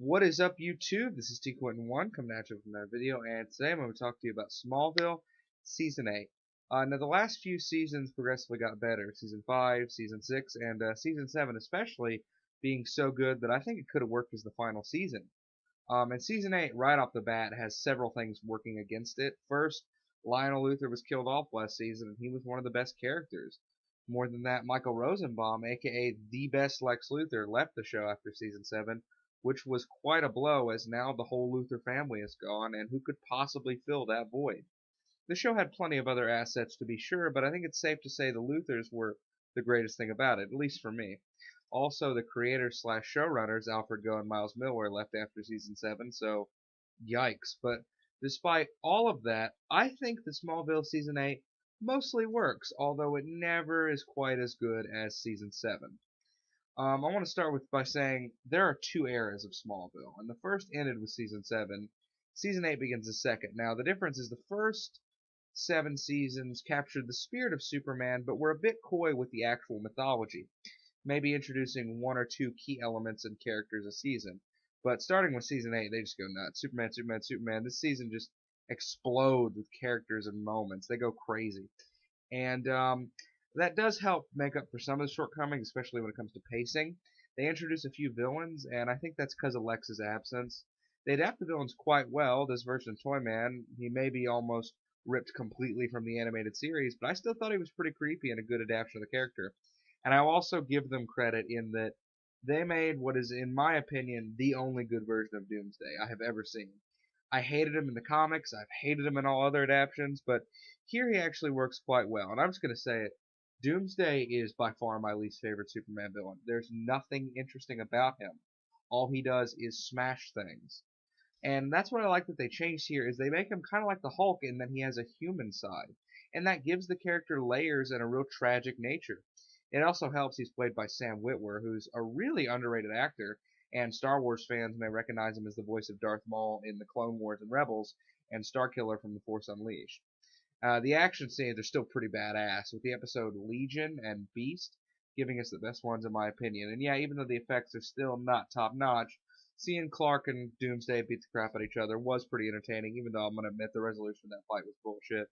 What is up, YouTube? This is T Quentin1 coming at you with another video, and today I'm going to talk to you about Smallville Season 8. Now, the last few seasons progressively got better. Season 5, Season 6, and Season 7 especially being so good that I think it could have worked as the final season. And Season 8, right off the bat, has several things working against it. First, Lionel Luthor was killed off last season, and he was one of the best characters. More than that, Michael Rosenbaum, aka the best Lex Luthor, left the show after Season 7, which was quite a blow as now the whole Luthor family is gone, and who could possibly fill that void? The show had plenty of other assets to be sure, but I think it's safe to say the Luthors were the greatest thing about it, at least for me. Also, the creators slash showrunners, Alfred Goh and Miles Millar, left after season 7, so yikes. But despite all of that, I think the Smallville season 8 mostly works, although it never is quite as good as season 7. I want to start with by saying there are two eras of Smallville, and the first ended with season 7. Season 8 begins the second. Now, the difference is the first 7 seasons captured the spirit of Superman, but were a bit coy with the actual mythology, maybe introducing one or two key elements and characters a season. But starting with season 8, they just go nuts. Superman, Superman, Superman. This season just explodes with characters and moments. They go crazy. And that does help make up for some of the shortcomings, especially when it comes to pacing. They introduce a few villains, and I think that's because of Lex's absence. They adapt the villains quite well. This version of Toyman, he may be almost ripped completely from the animated series, but I still thought he was pretty creepy and a good adaptation of the character. And I'll also give them credit in that they made what is, in my opinion, the only good version of Doomsday I have ever seen. I hated him in the comics, I've hated him in all other adaptations, but here he actually works quite well. And I'm just going to say it. Doomsday is by far my least favorite Superman villain. There's nothing interesting about him. All he does is smash things. And that's what I like that they changed here is they make him kind of like the Hulk in that he has a human side. And that gives the character layers and a real tragic nature. It also helps he's played by Sam Witwer, who's a really underrated actor, and Star Wars fans may recognize him as the voice of Darth Maul in the Clone Wars and Rebels, and Starkiller from The Force Unleashed. The action scenes are still pretty badass, with the episode Legion and Beast giving us the best ones in my opinion. And yeah, even though the effects are still not top notch, seeing Clark and Doomsday beat the crap out of each other was pretty entertaining, even though I'm going to admit the resolution of that fight was bullshit.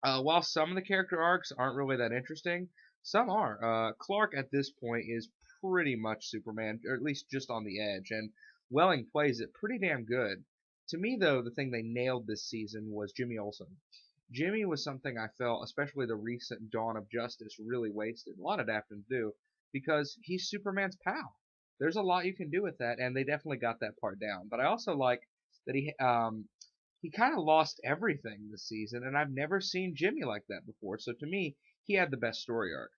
While some of the character arcs aren't really that interesting, some are. Clark at this point is pretty much Superman, or at least just on the edge, and Welling plays it pretty damn good. To me, though, the thing they nailed this season was Jimmy Olsen. Jimmy was something I felt, especially the recent Dawn of Justice, really wasted. A lot of adaptants do, because he's Superman's pal. There's a lot you can do with that, and they definitely got that part down. But I also like that he kind of lost everything this season, and I've never seen Jimmy like that before. So to me, he had the best story arc.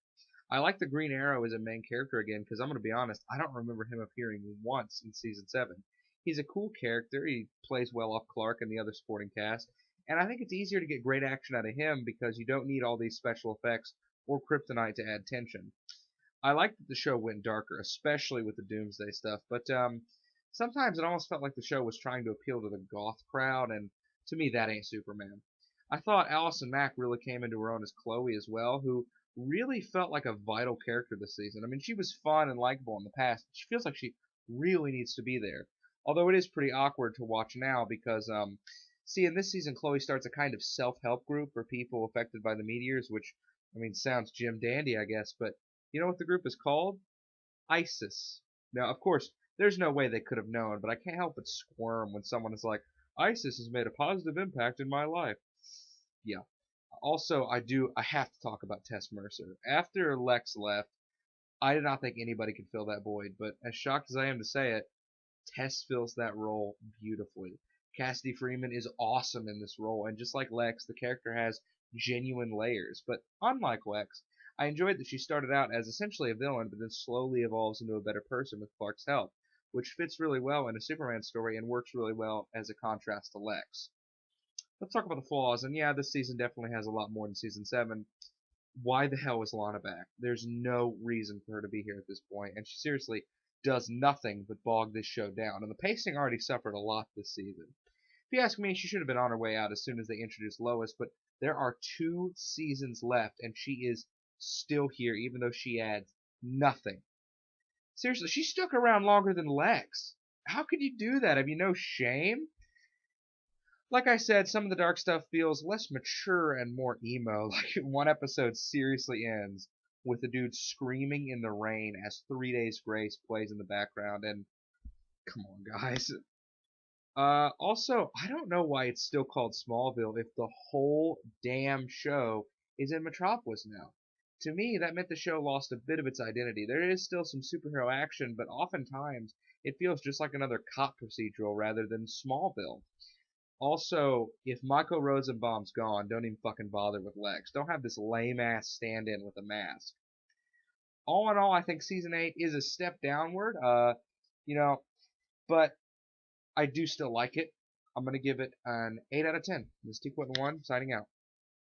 I like the Green Arrow as a main character again because I'm going to be honest, I don't remember him appearing once in season 7. He's a cool character. He plays well off Clark and the other supporting cast, and I think it's easier to get great action out of him because you don't need all these special effects or kryptonite to add tension. I like that the show went darker, especially with the Doomsday stuff, but sometimes it almost felt like the show was trying to appeal to the goth crowd, and to me, that ain't Superman. I thought Allison Mack really came into her own as Chloe as well, who really felt like a vital character this season. I mean, she was fun and likable in the past, but she feels like she really needs to be there. Although it is pretty awkward to watch now because, see, in this season, Chloe starts a kind of self-help group for people affected by the meteors, which, I mean, sounds Jim Dandy, I guess, but you know what the group is called? ISIS. Now, of course, there's no way they could have known, but I can't help but squirm when someone is like, ISIS has made a positive impact in my life. Yeah. Also, I have to talk about Tess Mercer. After Lex left, I did not think anybody could fill that void, but as shocked as I am to say it, Tess fills that role beautifully. Cassidy Freeman is awesome in this role, and just like Lex, the character has genuine layers. But unlike Lex, I enjoyed that she started out as essentially a villain, but then slowly evolves into a better person with Clark's help, which fits really well in a Superman story and works really well as a contrast to Lex. Let's talk about the flaws, and yeah, this season definitely has a lot more than season 7. Why the hell is Lana back? There's no reason for her to be here at this point, and she seriously does nothing but bog this show down, and the pacing already suffered a lot this season. If you ask me, she should have been on her way out as soon as they introduced Lois, but there are 2 seasons left, and she is still here, even though she adds nothing. Seriously, she stuck around longer than Lex. How could you do that? Have you no shame? Like I said, some of the dark stuff feels less mature and more emo. Like one episode seriously ends with a dude screaming in the rain as 3 Days Grace plays in the background, and come on, guys. Also, I don't know why it's still called Smallville if the whole damn show is in Metropolis now. To me, that meant the show lost a bit of its identity. There is still some superhero action, but oftentimes it feels just like another cop procedural rather than Smallville. Also, if Michael Rosenbaum's gone, don't even fucking bother with Lex. Don't have this lame ass stand in with a mask. All in all, I think season 8 is a step downward. You know, but I do still like it. I'm gonna give it an 8 out of 10. This is T1 signing out.